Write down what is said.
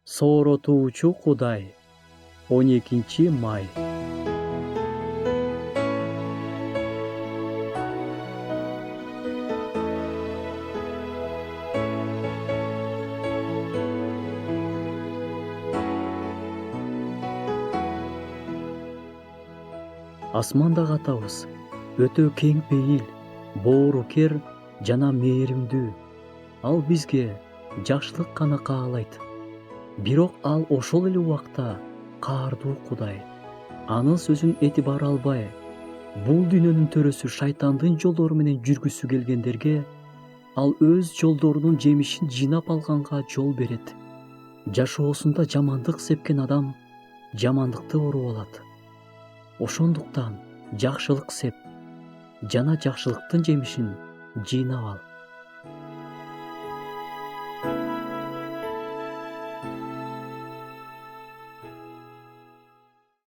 Сооротуучу Кудай. 12 май. Асмандагы атабыз өтө кең пейил, боорукер жана мээримдүү. Ал бизге жакшылык гана каалайт. Бирок ал ошол эле убакта каардуу Кудай. Анын сөзүн этибар албай, бул дүйнөнүн төрөсү шайтандын жолдору менен жүргүсү келгендерге ал өз жолдорунун жемишин жыйнап алганга жол берет. Жашоосунда жамандык сепкен адам жамандыкты уруп алат. Ошондуктан жакшылык сеп жана жакшылыктын жемишин жыйнап ал.